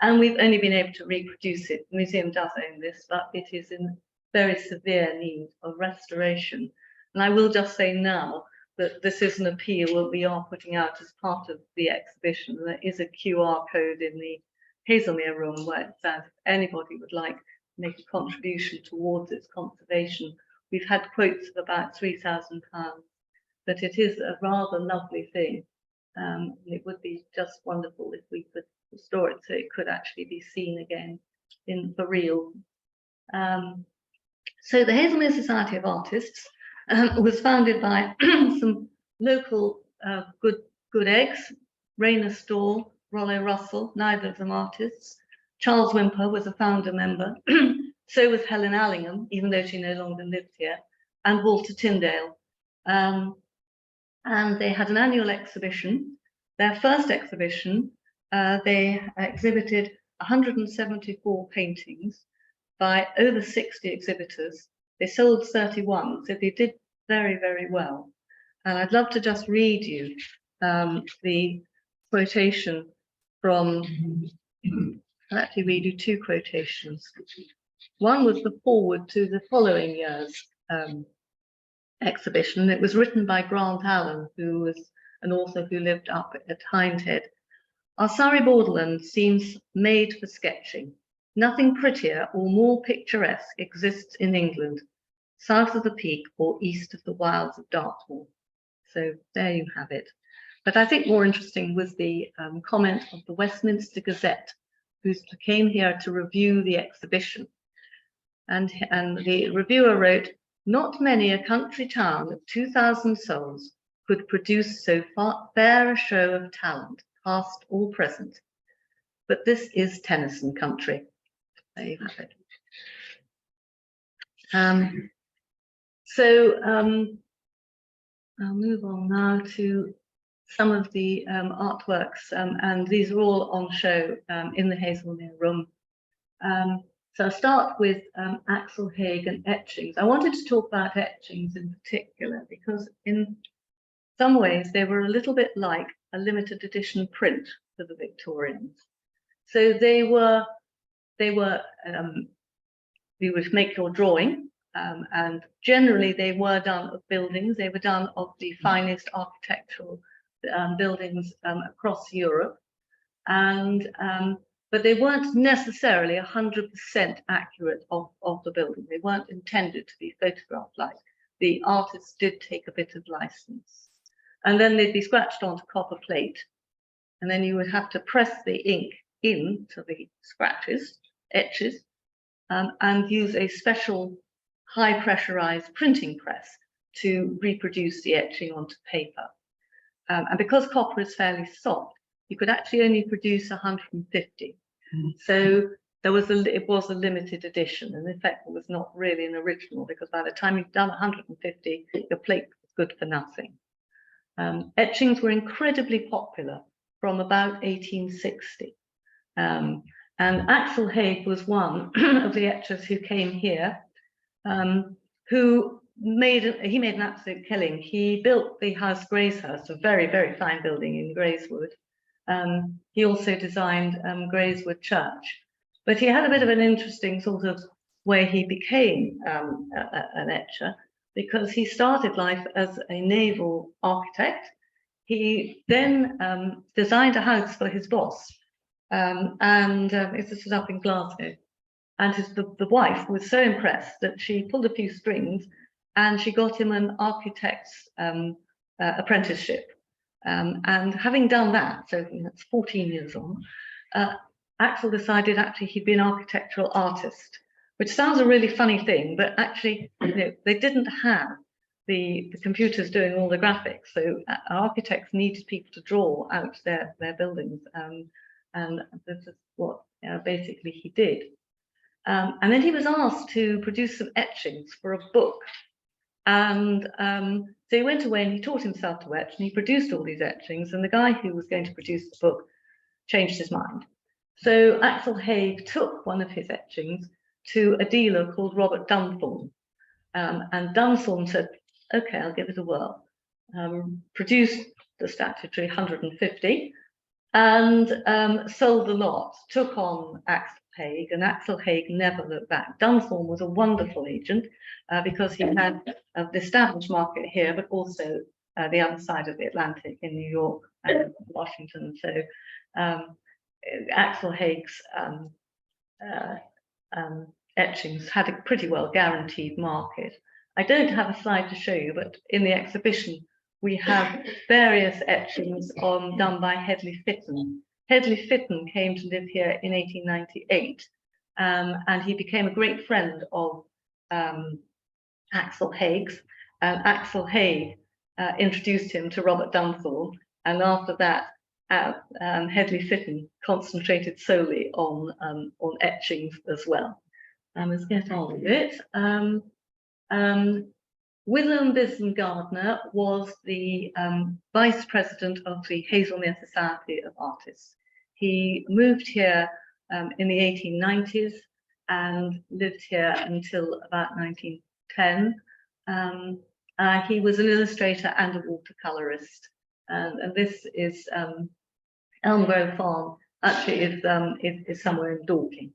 And we've only been able to reproduce it. The museum does own this, but it is in very severe need of restoration. And I will just say now that this is an appeal that we are putting out as part of the exhibition. There is a QR code in the Haslemere room where it says if anybody would like to make a contribution towards its conservation. We've had quotes of about £3,000, but it is a rather lovely thing. It would be just wonderful if we could restore it so it could actually be seen again for real. So the Haslemere Society of Artists was founded by some local good eggs, Rayner Storr, Rollo Russell, neither of them artists. Charles Whymper was a founder member. So was Helen Allingham, even though she no longer lived here, and Walter Tyndale. And they had an annual exhibition. Their first exhibition, they exhibited 174 paintings by over 60 exhibitors. They sold 31, so they did very, very well. And I'd love to just read you the quotation from, I'll actually read you two quotations. One was the foreword to the following year's exhibition. It was written by Grant Allen, who was an author who lived up at Hindhead. Our Surrey borderland seems made for sketching. Nothing prettier or more picturesque exists in England, south of the Peak or east of the wilds of Dartmoor. So there you have it. But I think more interesting was the comment of the Westminster Gazette, who came here to review the exhibition. And the reviewer wrote, "Not many a country town of 2,000 souls could produce so fair a show of talent, past or present. But this is Tennyson country." There you have it. I'll move on now to some of the artworks, and these are all on show in the Haslemere room. So I'll start with Axel Haig and etchings. I wanted to talk about etchings in particular because in some ways they were a little bit like a limited edition print for the Victorians. So you would make your drawing, and generally they were done of buildings. They were done of the finest architectural buildings across Europe, and but they weren't necessarily 100% accurate of the building. They weren't intended to be photographed like. The artists did take a bit of license. And then they'd be scratched onto copper plate, and then you would have to press the ink into the etches, and use a special high pressurized printing press to reproduce the etching onto paper. And because copper is fairly soft, you could actually only produce 150. So it was a limited edition, and in fact it was not really an original, because by the time you've done 150, your plate was good for nothing. Etchings were incredibly popular from about 1860. And Axel Haig was one of the etchers who came here, who made an absolute killing. He built the house Grayshurst, a very, very fine building in Greyswood. He also designed Greyswood Church, but he had a bit of an interesting sort of way he became an etcher, because he started life as a naval architect. He then designed a house for his boss, and this was up in Glasgow. And the wife was so impressed that she pulled a few strings and she got him an architect's apprenticeship. And having done that, so that's 14 years on, Axel decided actually he'd be an architectural artist, which sounds a really funny thing, but actually they didn't have the computers doing all the graphics. So architects needed people to draw out their buildings. And this is what basically he did. And then he was asked to produce some etchings for a book. And so he went away and he taught himself to etch, and he produced all these etchings. And the guy who was going to produce the book changed his mind. So Axel Haig took one of his etchings to a dealer called Robert Dunthorne. And Dunthorne said, "Okay, I'll give it a whirl." Produced the statutory 150 and sold the lot, took on Axel Haig, and Axel Haig never looked back. Dunthorne was a wonderful agent because he had the established market here, but also the other side of the Atlantic in New York and Washington. So Axel Haig's etchings had a pretty well guaranteed market. I don't have a slide to show you, but in the exhibition we have various etchings done by Hedley Fitton. Hedley Fitton came to live here in 1898, and he became a great friend of Axel Haig's, and Axel Haig introduced him to Robert Dunthorne, and after that, Hedley Fitton concentrated solely on etchings as well. Let's get on with it. William Bisson Gardner was the vice president of the Haslemere Society of Artists. He moved here in the 1890s and lived here until about 1910. He was an illustrator and a watercolorist, and this is Elm Grove Farm. Actually, is somewhere in Dorking,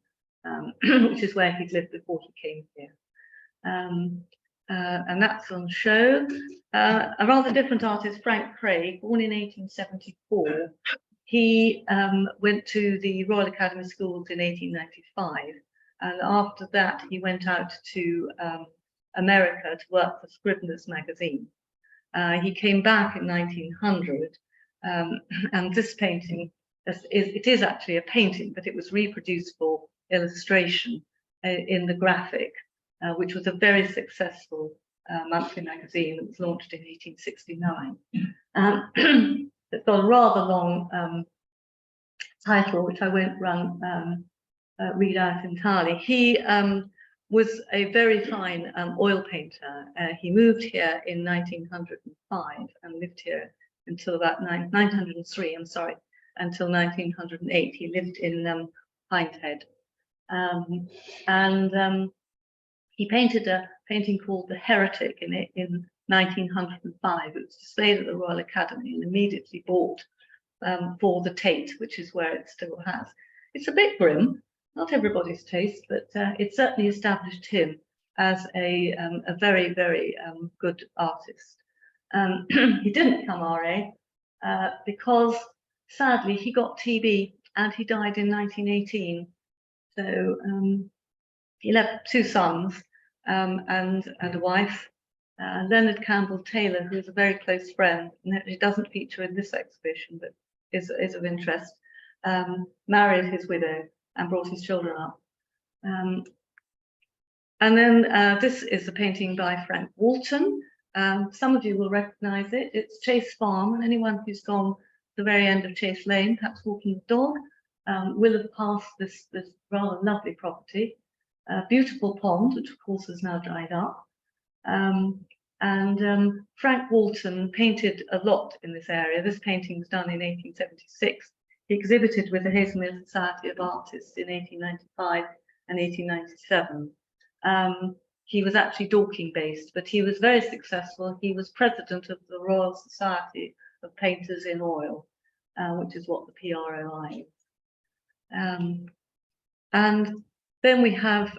which is where he'd lived before he came here. And that's on show. A rather different artist, Frank Craig, born in 1874. He went to the Royal Academy Schools in 1895, and after that he went out to America to work for Scribner's magazine. He came back in 1900, and this painting, it is actually a painting, but it was reproduced for illustration in the Graphic, which was a very successful monthly magazine that was launched in 1869. It's got a rather long title, which I won't read out entirely. He was a very fine oil painter. He moved here in 1905 and lived here until about 903, I'm sorry, until 1908. He lived in Hindhead. He painted a painting called The Heretic in 1905. It was displayed at the Royal Academy and immediately bought for the Tate, which is where it still has. It's a bit grim, not everybody's taste, but it certainly established him as a very, very good artist. He didn't become RA because, sadly, he got TB and he died in 1918. So he left 2 sons and a wife. Leonard Campbell Taylor, who is a very close friend, and he doesn't feature in this exhibition, but is of interest, married his widow and brought his children up. And then this is a painting by Frank Walton. Some of you will recognize it. It's Chase Farm, and anyone who's gone to the very end of Chase Lane, perhaps walking the dog, will have passed this rather lovely property. A beautiful pond, which of course has now dried up. Frank Walton painted a lot in this area. This painting was done in 1876. He exhibited with the Haslemere Society of Artists in 1895 and 1897. He was actually Dorking based, but he was very successful. He was president of the Royal Society of Painters in Oil, which is what the PROI is. And then we have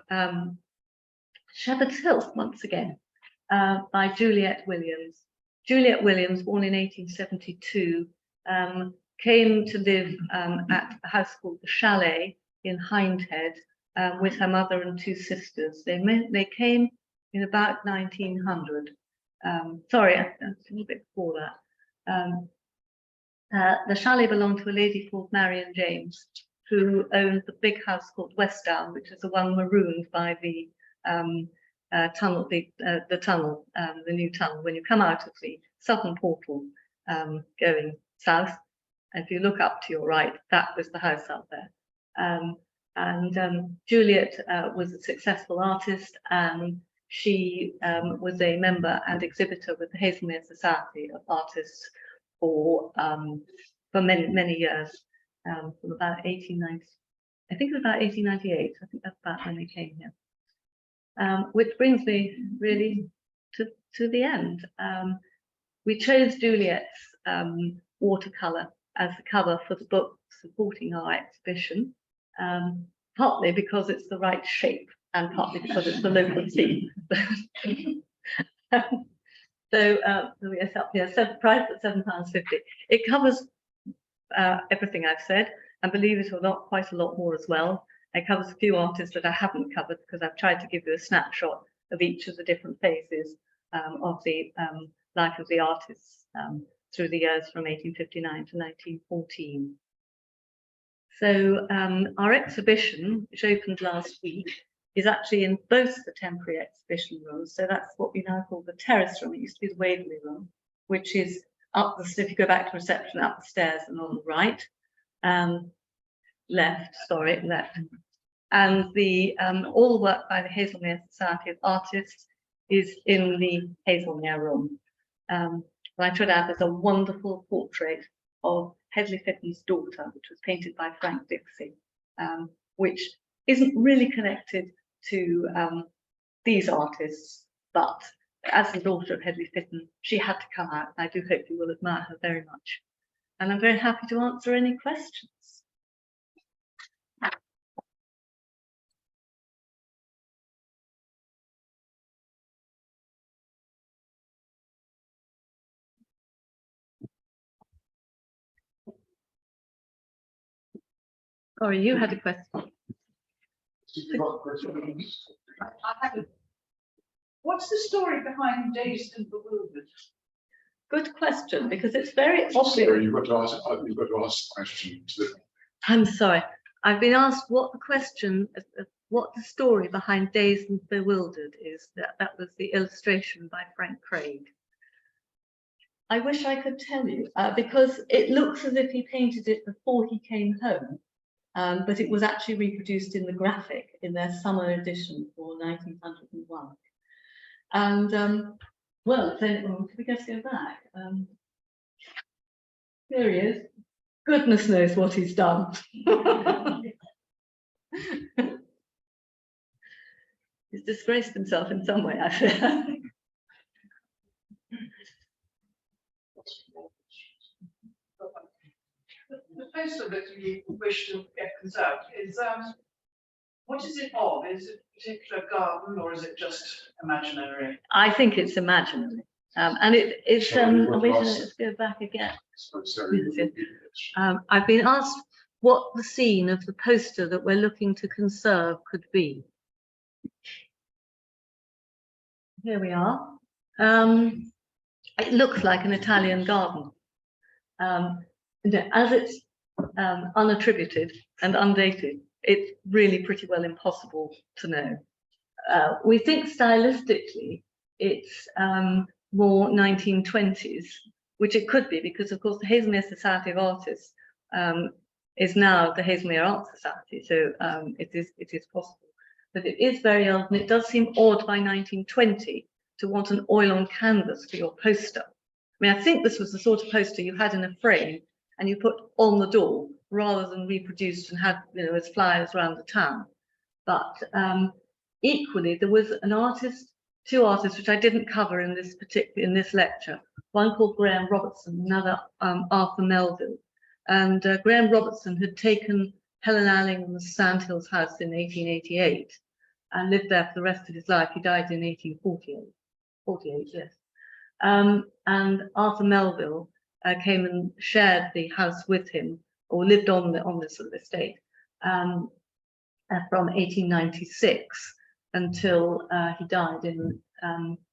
Shepherd's Hill once again, by Juliet Williams. Juliet Williams, born in 1872, came to live at a house called the Chalet in Hindhead with her mother and 2 sisters. They came in about 1900. Sorry, a little bit before that. The chalet belonged to a lady called Marion James, who owned the big house called Westdown, which is the one marooned by the tunnel, the new tunnel. When you come out of the southern portal going south, if you look up to your right, that was the house out there. Juliet was a successful artist, and she was a member and exhibitor with the Haslemere Society of Artists for many years, from about 1890. I think it was about 1898. I think that's about when they came here. Which brings me really to the end. We chose Juliet's watercolor as the cover for the book supporting our exhibition, partly because it's the right shape and partly because it's the local theme. So it's up here, priced at £7.50. It covers everything I've said, and believe it or not, quite a lot more as well. It covers a few artists that I haven't covered because I've tried to give you a snapshot of each of the different phases of the life of the artists through the years from 1859 to 1914. So our exhibition, which opened last week, is actually in both the temporary exhibition rooms. So that's what we now call the terrace room. It used to be the Waverley room, which is up the, if you go back to reception, up the stairs and on the right, left. And the all the work by the Haslemere Society of Artists is in the Haslemere room. And I should add, there's a wonderful portrait of Hedley Fitton's daughter, which was painted by Frank Dixie, which isn't really connected to these artists, but as the daughter of Hedley Fitton, she had to come out. I do hope you will admire her very much. And I'm very happy to answer any questions. Sorry, you had a question. What's the story behind Dazed and Bewildered? Good question, because it's very obvious. Sorry, you've got to ask the question. I'm sorry. I've been asked what the story behind Dazed and Bewildered is. That was the illustration by Frank Craig. I wish I could tell you, because it looks as if he painted it before he came home, but it was actually reproduced in the graphic in their summer edition for 1901. And well, then, can we just go back? Here he is. Goodness knows what he's done. He's disgraced himself in some way, I fear. The poster that you wish to get conserved is, what is it of? Is it a particular garden or is it just imaginary? I think it's imaginary. And it's, wait, let's go back again. I've been asked what the scene of the poster that we're looking to conserve could be. Here we are. It looks like an Italian garden. As it's unattributed and undated, it's really pretty well impossible to know. We think stylistically it's more 1920s, which it could be, because of course the Haslemere Society of Artists is now the Haslemere Art Society, so it is possible. But it is very old, and it does seem odd by 1920 to want an oil on canvas for your poster. I mean, I think this was the sort of poster you had in a frame and you put on the door rather than reproduced and had, you know, as flyers around the town. But equally, there was an artist, two artists, which I didn't cover in this lecture. One called Graham Robertson, another Arthur Melville. And Graham Robertson had taken Helen Allingham's Sandhills house in 1888 and lived there for the rest of his life. He died in 1848, yes. And Arthur Melville came and shared the house with him, or lived on this sort of estate from 1896 until he died in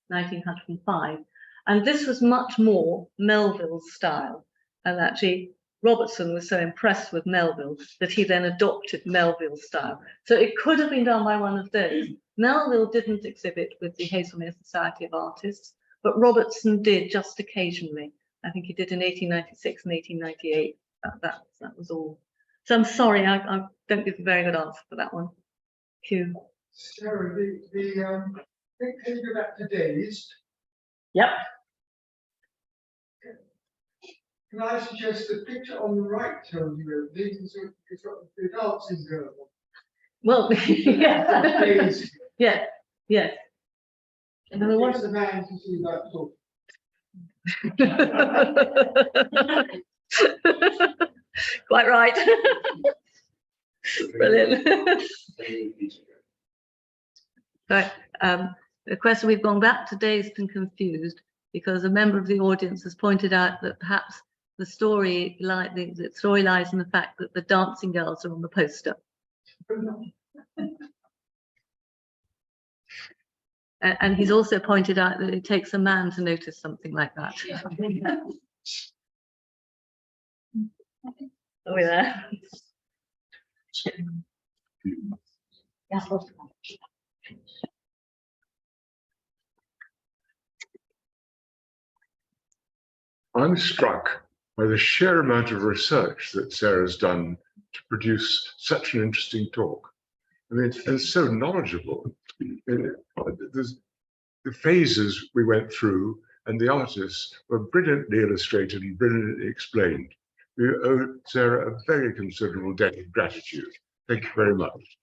1905. And this was much more Melville's style. And actually, Robertson was so impressed with Melville that he then adopted Melville's style. So it could have been done by one of those. Melville didn't exhibit with the Haslemere Society of Artists, but Robertson did just occasionally. I think he did in 1896 and 1898. That was all. So I'm sorry, I don't give a very good answer for that one. Q. Sarah, can you go back to Dazed? Yep. Can I suggest the picture on the right tells you everything? It's got the dancing girl. Well, yes. Yes, yes. And then What's the man to see that talk? Quite right. Brilliant. Right. The question, we've gone back to Dazed and Confused because a member of the audience has pointed out that perhaps the story lies in the fact that the dancing girls are on the poster. And he's also pointed out that it takes a man to notice something like that. Are we there? I'm struck by the sheer amount of research that Sarah's done to produce such an interesting talk. I mean, it's so knowledgeable. The phases we went through and the artists were brilliantly illustrated and brilliantly explained. We owe Sarah a very considerable debt of gratitude. Thank you very much.